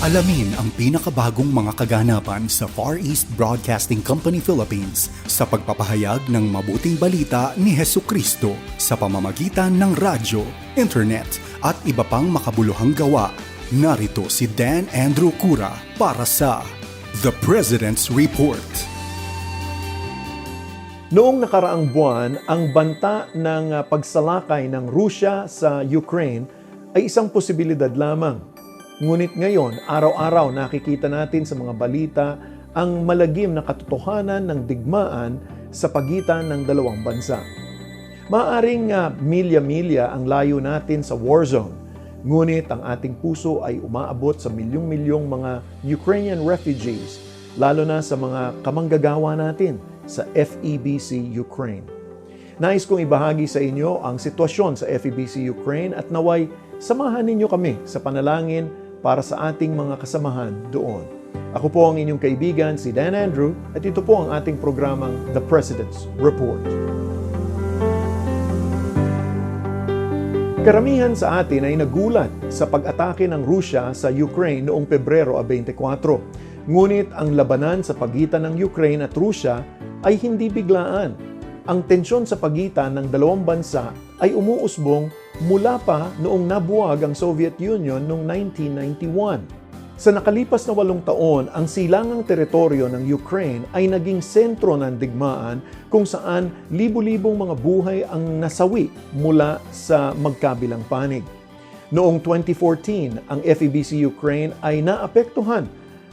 Alamin ang pinakabagong mga kaganapan sa Far East Broadcasting Company Philippines sa pagpapahayag ng mabuting balita ni Hesukristo sa pamamagitan ng radyo, internet at iba pang makabuluhang gawa. Narito si Dan Andrew Cura para sa The President's Report. Noong nakaraang buwan, ang banta ng pagsalakay ng Rusya sa Ukraine ay isang posibilidad lamang. Ngunit ngayon, araw-araw nakikita natin sa mga balita ang malagim na katotohanan ng digmaan sa pagitan ng dalawang bansa. Maaring milya-milya ang layo natin sa war zone, ngunit ang ating puso ay umaabot sa milyong-milyong mga Ukrainian refugees, lalo na sa mga kamanggagawa natin sa FEBC Ukraine. Nais kong ibahagi sa inyo ang sitwasyon sa FEBC Ukraine at naway samahan ninyo kami sa panalangin para sa ating mga kasamahan doon. Ako po ang inyong kaibigan, si Dan Andrew, at ito po ang ating programang The President's Report. Karamihan sa atin ay nagulat sa pag-atake ng Rusya sa Ukraine noong Pebrero 24. Ngunit ang labanan sa pagitan ng Ukraine at Rusya ay hindi biglaan. Ang tensyon sa pagitan ng dalawang bansa ay umuusbong mula pa noong nabuwag ang Soviet Union noong 1991. Sa nakalipas na 8 taon, ang silangang teritoryo ng Ukraine ay naging sentro ng digmaan kung saan libu-libong mga buhay ang nasawi mula sa magkabilang panig. Noong 2014, ang FEBC Ukraine ay naapektuhan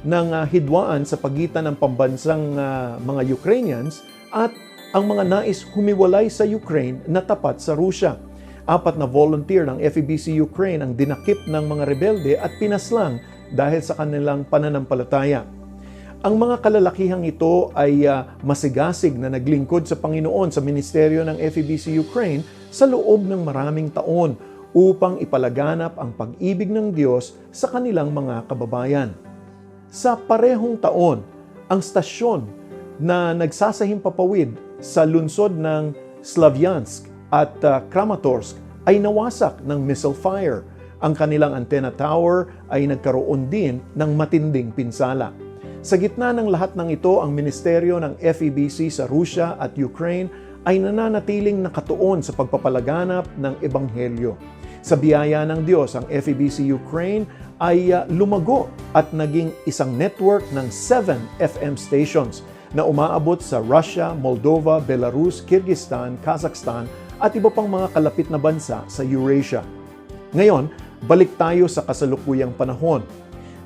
ng hidwaan sa pagitan ng pambansang mga Ukrainians at ang mga nais humiwalay sa Ukraine na tapat sa Rusya. 4 na volunteer ng FEBC Ukraine ang dinakip ng mga rebelde at pinaslang dahil sa kanilang pananampalataya. Ang mga kalalakihang ito ay masigasig na naglingkod sa Panginoon sa ministeryo ng FEBC Ukraine sa loob ng maraming taon upang ipalaganap ang pag-ibig ng Diyos sa kanilang mga kababayan. Sa parehong taon, ang stasyon na nagsasahimpapawid sa lungsod ng Slavyansk at Kramatorsk ay nawasak ng missile fire. Ang kanilang antenna tower ay nagkaroon din ng matinding pinsala. Sa gitna ng lahat ng ito, ang ministeryo ng FEBC sa Rusya at Ukraine ay nananatiling nakatuon sa pagpapalaganap ng Ebanghelyo. Sa biyaya ng Diyos, ang FEBC Ukraine ay lumago at naging isang network ng 7 FM stations na umaabot sa Russia, Moldova, Belarus, Kyrgyzstan, Kazakhstan at iba pang mga kalapit na bansa sa Eurasia. Ngayon, balik tayo sa kasalukuyang panahon.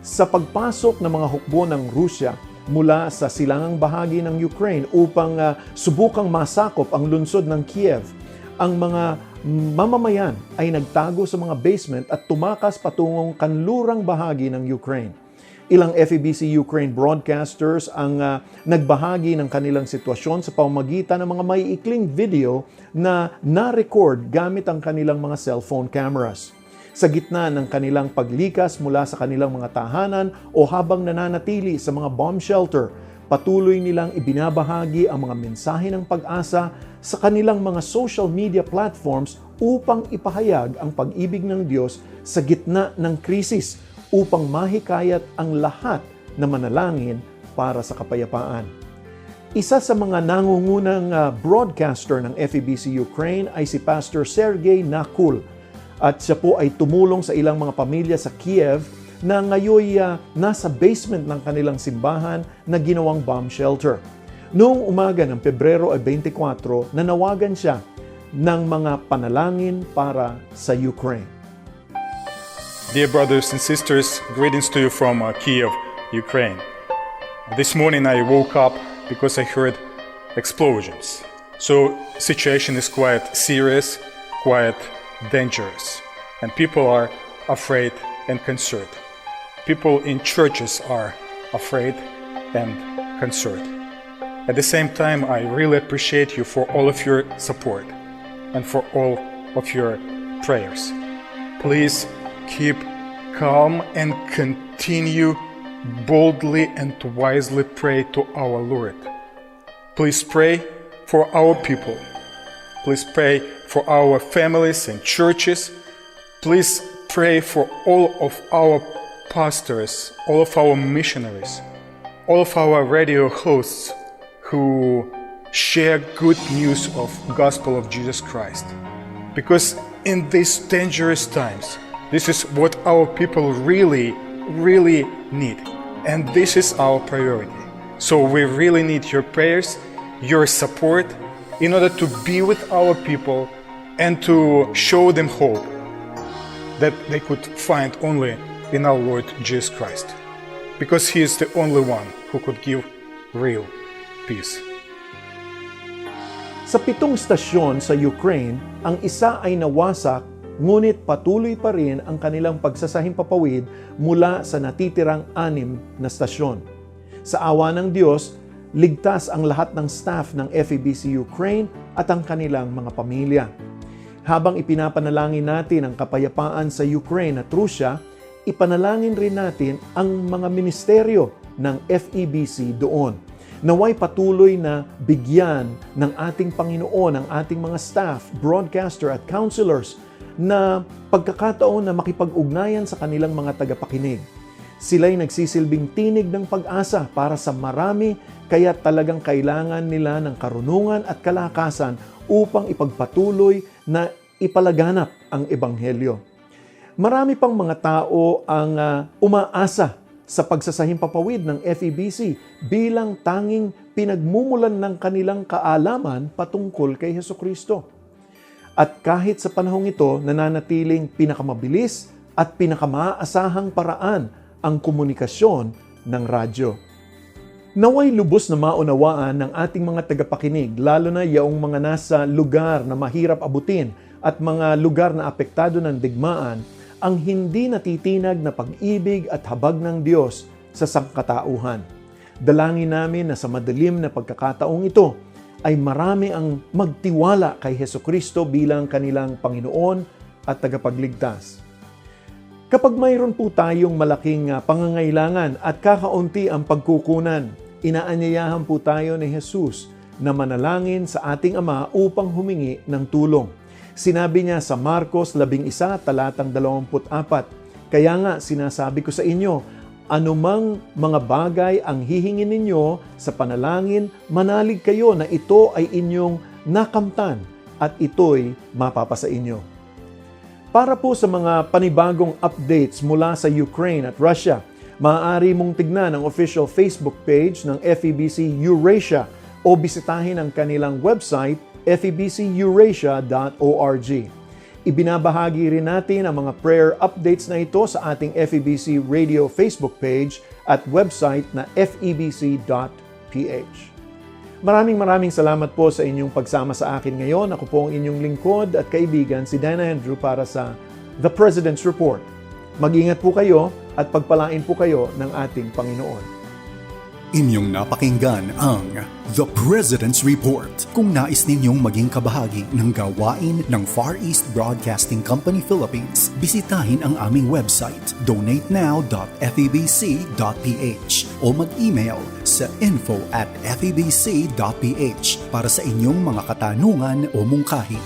Sa pagpasok ng mga hukbo ng Rusya mula sa silangang bahagi ng Ukraine upang subukang masakop ang lungsod ng Kiev, ang mga mamamayan ay nagtago sa mga basement at tumakas patungong kanlurang bahagi ng Ukraine. Ilang FEBC Ukraine broadcasters ang nagbahagi ng kanilang sitwasyon sa pamamagitan ng mga maiikling video na na-record gamit ang kanilang mga cellphone cameras. Sa gitna ng kanilang paglikas mula sa kanilang mga tahanan o habang nananatili sa mga bomb shelter, patuloy nilang ibinabahagi ang mga mensahe ng pag-asa sa kanilang mga social media platforms upang ipahayag ang pag-ibig ng Diyos sa gitna ng krisis, upang mahikayat ang lahat na manalangin para sa kapayapaan. Isa sa mga nangungunang broadcaster ng FEBC Ukraine ay si Pastor Sergey Nakul, at siya po ay tumulong sa ilang mga pamilya sa Kiev na ngayon nasa basement ng kanilang simbahan na ginawang bomb shelter. Noong umaga ng Pebrero 24, nanawagan siya ng mga panalangin para sa Ukraine. Dear brothers and sisters, greetings to you from Kiev, Ukraine. This morning I woke up because I heard explosions. So situation is quite serious, quite dangerous, and people are afraid and concerned. People in churches are afraid and concerned. At the same time, I really appreciate you for all of your support and for all of your prayers. Please keep calm and continue boldly and wisely pray to our Lord. Please pray for our people. Please pray for our families and churches. Please pray for all of our pastors, all of our missionaries, all of our radio hosts who share good news of gospel of Jesus Christ. Because in these dangerous times, this is what our people really need. And this is our priority. So we really need your prayers, your support, in order to be with our people and to show them hope that they could find only in our Lord Jesus Christ. Because He is the only one who could give real peace. Sa 7 stasyon sa Ukraine, ang isa ay nawasak, ngunit patuloy pa rin ang kanilang pagsasahimpapawid mula sa natitirang 6 na stasyon. Sa awa ng Diyos, ligtas ang lahat ng staff ng FEBC Ukraine at ang kanilang mga pamilya. Habang ipinapanalangin natin ang kapayapaan sa Ukraine at Russia, ipanalangin rin natin ang mga ministeryo ng FEBC doon. Naway patuloy na bigyan ng ating Panginoon ang ating mga staff, broadcaster at counselors na pagkakataon na makipag-ugnayan sa kanilang mga tagapakinig. Sila'y nagsisilbing tinig ng pag-asa para sa marami, kaya talagang kailangan nila ng karunungan at kalakasan upang ipagpatuloy na ipalaganap ang Ebanghelyo. Marami pang mga tao ang umaasa sa pagsasahimpapawid ng FEBC bilang tanging pinagmumulan ng kanilang kaalaman patungkol kay Hesukristo. At kahit sa panahong ito, nananatiling pinakamabilis at pinakamaasahang paraan ang komunikasyon ng radyo. Naway lubos na maunawaan ng ating mga tagapakinig, lalo na yaong mga nasa lugar na mahirap abutin at mga lugar na apektado ng digmaan, ang hindi natitinag na pag-ibig at habag ng Diyos sa sangkatauhan. Dalangin namin na sa madilim na pagkakataong ito ay marami ang magtiwala kay Hesukristo bilang kanilang Panginoon at tagapagligtas. Kapag mayroon po tayong malaking pangangailangan at kakaunti ang pagkukunan, inaanyayahan po tayo ni Jesus na manalangin sa ating Ama upang humingi ng tulong. Sinabi niya sa Marcos 11, talatang 24, "Kaya nga sinasabi ko sa inyo, anumang mga bagay ang hihingin ninyo sa panalangin, manalig kayo na ito ay inyong nakamtan at ito'y mapapasa inyo." Para po sa mga panibagong updates mula sa Ukraine at Russia, maaari mong tignan ang official Facebook page ng FEBC Eurasia o bisitahin ang kanilang website febceurasia.org. Ibinabahagi rin natin ang mga prayer updates na ito sa ating FEBC Radio Facebook page at website na febc.ph. Maraming salamat po sa inyong pagsama sa akin ngayon. Ako po ang inyong lingkod at kaibigan si Dan Andrew para sa The President's Report. Mag-ingat po kayo at pagpalain po kayo ng ating Panginoon. Inyong napakinggan ang The President's Report. Kung nais ninyong maging kabahagi ng gawain ng Far East Broadcasting Company Philippines, bisitahin ang aming website donatenow.febc.ph o mag-email sa info@febc.ph para sa inyong mga katanungan o mungkahi.